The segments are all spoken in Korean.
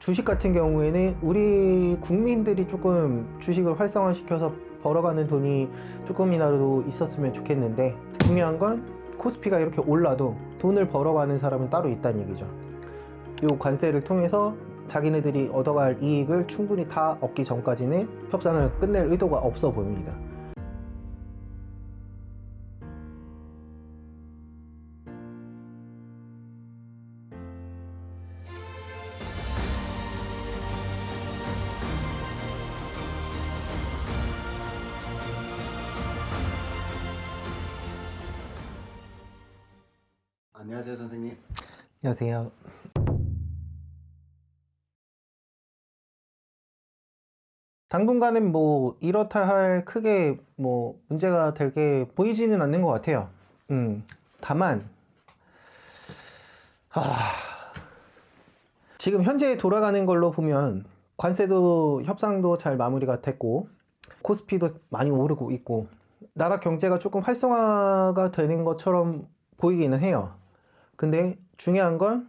주식 같은 경우에는 우리 국민들이 조금 주식을 활성화시켜서 벌어가는 돈이 조금이라도 있었으면 좋겠는데, 중요한 건 코스피가 이렇게 올라도 돈을 벌어가는 사람은 따로 있다는 얘기죠. 이 관세를 통해서 자기네들이 얻어갈 이익을 충분히 다 얻기 전까지는 협상을 끝낼 의도가 없어 보입니다. 안녕하세요, 선생님. 안녕하세요. 당분간은 뭐 이렇다 할 크게 뭐 문제가 될 게 보이지는 않는 것 같아요. 다만 지금 현재 돌아가는 걸로 보면 관세도 협상도 잘 마무리가 됐고, 코스피도 많이 오르고 있고, 나라 경제가 조금 활성화가 되는 것처럼 보이기는 해요. 근데 중요한 건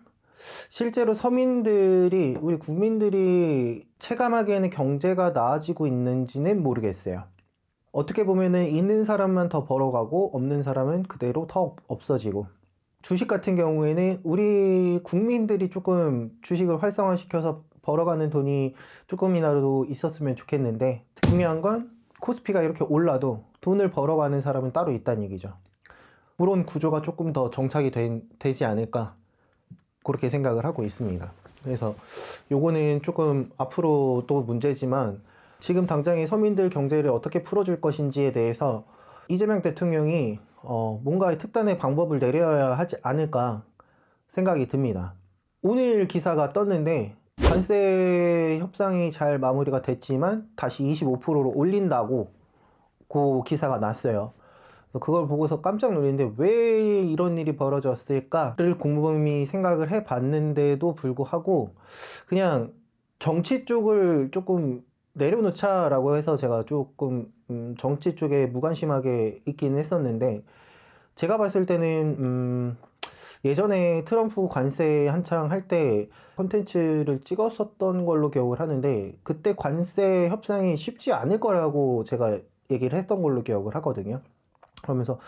실제로 서민들이, 우리 국민들이 체감하기에는 경제가 나아지고 있는지는 모르겠어요. 어떻게 보면은 있는 사람만 더 벌어가고 없는 사람은 그대로 더 없어지고, 주식 같은 경우에는 우리 국민들이 조금 주식을 활성화시켜서 벌어가는 돈이 조금이라도 있었으면 좋겠는데, 중요한 건 코스피가 이렇게 올라도 돈을 벌어가는 사람은 따로 있다는 얘기죠. 그런 구조가 조금 더 정착이 되지 않을까, 그렇게 생각을 하고 있습니다. 그래서 요거는 조금 앞으로 또 문제지만, 지금 당장의 서민들 경제를 어떻게 풀어줄 것인지에 대해서 이재명 대통령이 뭔가의 특단의 방법을 내려야 하지 않을까 생각이 듭니다. 오늘 기사가 떴는데 관세 협상이 잘 마무리가 됐지만 다시 25%로 올린다고 그 기사가 났어요. 그걸 보고서 깜짝 놀랐는데, 왜 이런 일이 벌어졌을까를 곰곰이 생각을 해봤는데도 불구하고 그냥 정치 쪽을 조금 내려놓자라고 해서 제가 조금 정치 쪽에 무관심하게 있긴 했었는데, 제가 봤을 때는 예전에 트럼프 관세 한창 할 때 콘텐츠를 찍었었던 걸로 기억을 하는데, 그때 관세 협상이 쉽지 않을 거라고 제가 얘기를 했던 걸로 기억을 하거든요. 그러면서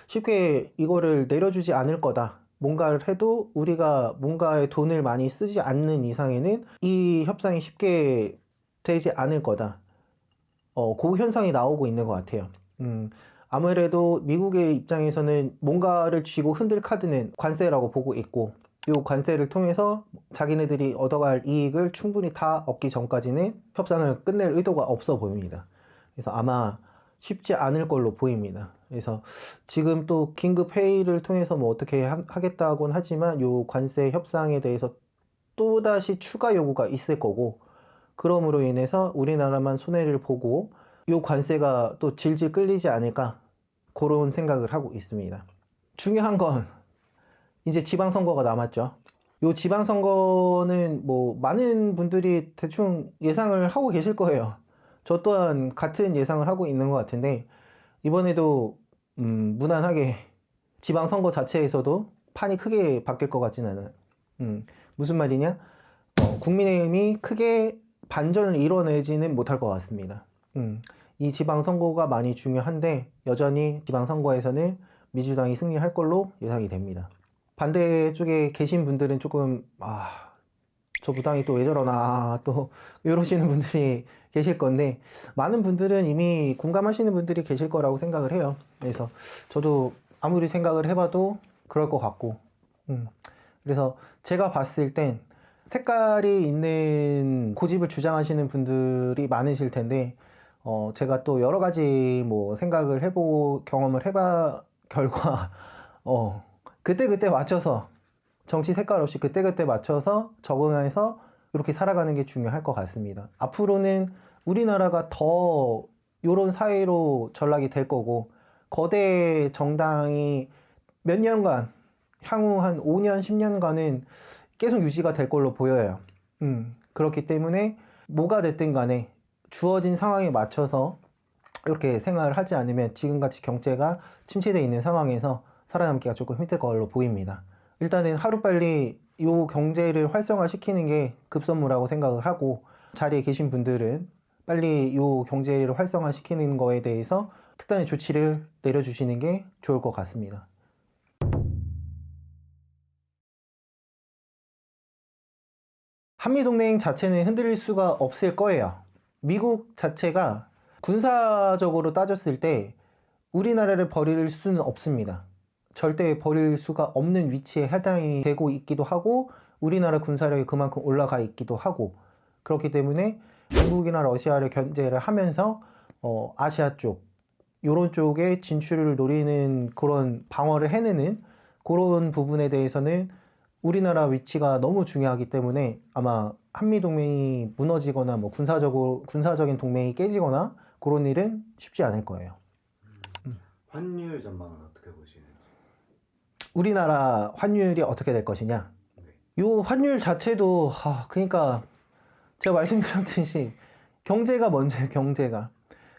쉽게 이거를 내려주지 않을 거다, 뭔가를 해도 우리가 뭔가에 돈을 많이 쓰지 않는 이상에는 이 협상이 쉽게 되지 않을 거다, 그 현상이 나오고 있는 것 같아요. 아무래도 미국의 입장에서는 뭔가를 쥐고 흔들 카드는 관세라고 보고 있고, 이 관세를 통해서 자기네들이 얻어갈 이익을 충분히 다 얻기 전까지는 협상을 끝낼 의도가 없어 보입니다. 그래서 아마 쉽지 않을 걸로 보입니다. 그래서 지금 또 긴급 회의를 통해서 뭐 어떻게 하겠다고는 하지만, 이 관세 협상에 대해서 또다시 추가 요구가 있을 거고, 그럼으로 인해서 우리나라만 손해를 보고 이 관세가 또 질질 끌리지 않을까, 그런 생각을 하고 있습니다. 중요한 건 이제 지방선거가 남았죠. 이 지방선거는 뭐 많은 분들이 대충 예상을 하고 계실 거예요. 저 또한 같은 예상을 하고 있는 것 같은데, 이번에도 무난하게 지방선거 자체에서도 판이 크게 바뀔 것 같지는 않아요. 무슨 말이냐? 국민의힘이 크게 반전을 이뤄내지는 못할 것 같습니다. 이 지방선거가 많이 중요한데, 여전히 지방선거에서는 민주당이 승리할 걸로 예상이 됩니다. 반대쪽에 계신 분들은 조금 저 무당이 또 왜 저러나 또 이러시는 분들이 계실 건데, 많은 분들은 이미 공감하시는 분들이 계실 거라고 생각을 해요. 그래서 저도 아무리 생각을 해봐도 그럴 것 같고, 그래서 제가 봤을 땐 색깔이 있는 고집을 주장하시는 분들이 많으실 텐데, 제가 또 여러 가지 뭐 생각을 경험을 해봐 결과 그때그때 맞춰서, 정치 색깔 없이 그때그때 맞춰서 적응해서 이렇게 살아가는 게 중요할 것 같습니다. 앞으로는 우리나라가 더 이런 사회로 전락이 될 거고, 거대 정당이 몇 년간, 향후 한 5년, 10년간은 계속 유지가 될 걸로 보여요. 그렇기 때문에 뭐가 됐든 간에 주어진 상황에 맞춰서 이렇게 생활을 하지 않으면 지금같이 경제가 침체되어 있는 상황에서 살아남기가 조금 힘들 걸로 보입니다. 일단은 하루빨리 이 경제를 활성화시키는 게 급선무라고 생각을 하고, 자리에 계신 분들은 빨리 이 경제를 활성화시키는 거에 대해서 특단의 조치를 내려주시는 게 좋을 것 같습니다. 한미동맹 자체는 흔들릴 수가 없을 거예요. 미국 자체가 군사적으로 따졌을 때 우리나라를 버릴 수는 없습니다. 절대 버릴 수가 없는 위치에 해당이 되고 있기도 하고, 우리나라 군사력이 그만큼 올라가 있기도 하고, 그렇기 때문에 중국이나 러시아를 견제를 하면서 아시아 쪽, 요런 쪽에 진출을 노리는 그런 방어를 해내는 그런 부분에 대해서는 우리나라 위치가 너무 중요하기 때문에 아마 한미동맹이 무너지거나 뭐 군사적인 동맹이 깨지거나 그런 일은 쉽지 않을 거예요. 환율 전망은 어떻게 보시는지? 우리나라 환율이 어떻게 될 것이냐? 네. 요 환율 자체도 그러니까 제가 말씀드렸듯이 경제가 먼저예요. 경제가.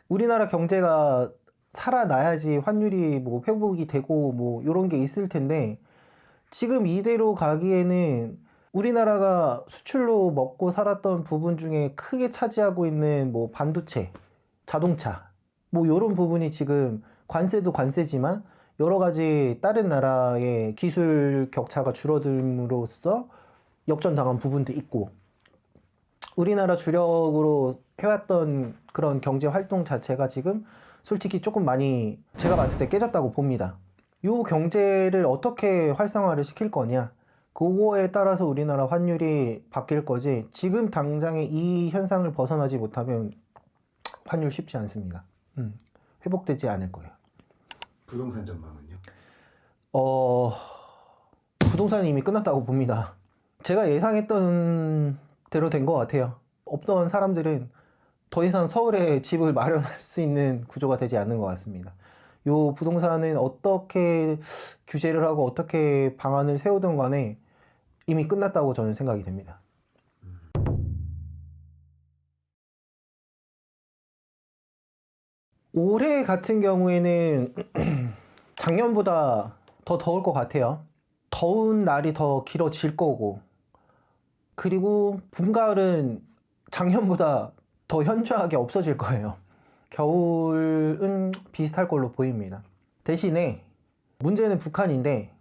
우리나라 경제가 살아나야지 환율이 뭐 회복이 되고 뭐 요런 게 있을 텐데, 지금 이대로 가기에는 우리나라가 수출로 먹고 살았던 부분 중에 크게 차지하고 있는 뭐 반도체, 자동차, 뭐 요런 부분이 지금 관세도 관세지만 여러 가지 다른 나라의 기술 격차가 줄어듦으로써 역전당한 부분도 있고, 우리나라 주력으로 해왔던 그런 경제 활동 자체가 지금 솔직히 조금 많이 제가 봤을 때 깨졌다고 봅니다. 요 경제를 어떻게 활성화를 시킬 거냐, 그거에 따라서 우리나라 환율이 바뀔 거지, 지금 당장에 이 현상을 벗어나지 못하면 환율 쉽지 않습니다. 회복되지 않을 거예요. 부동산 전망은요? 부동산이 이미 끝났다고 봅니다. 제가 예상했던 대로 된 것 같아요. 없던 사람들은 더 이상 서울에 집을 마련할 수 있는 구조가 되지 않는 것 같습니다. 요 부동산은 어떻게 규제를 하고 어떻게 방안을 세우든 간에 이미 끝났다고 저는 생각이 됩니다. 올해 같은 경우에는 작년보다 더 더울 것 같아요. 더운 날이 더 길어질 거고, 그리고 봄, 가을은 작년보다 더 현저하게 없어질 거예요. 겨울은 비슷할 걸로 보입니다. 대신에 문제는 북한인데,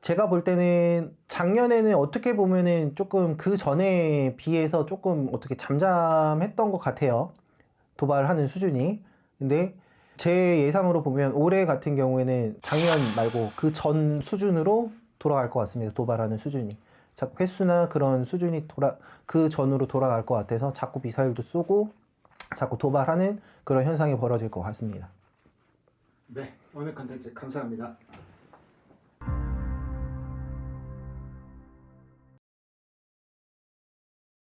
제가 볼 때는 작년에는 어떻게 보면은 조금 그 전에 비해서 조금 어떻게 잠잠했던 것 같아요. 도발하는 수준이. 근데 제 예상으로 보면 올해 같은 경우에는 작년 말고 그 전 수준으로 돌아갈 것 같습니다. 도발하는 수준이. 횟수나 그런 수준이 그 전으로 돌아갈 것 같아서 자꾸 미사일도 쏘고 자꾸 도발하는 그런 현상이 벌어질 것 같습니다. 네, 오늘 컨텐츠 감사합니다.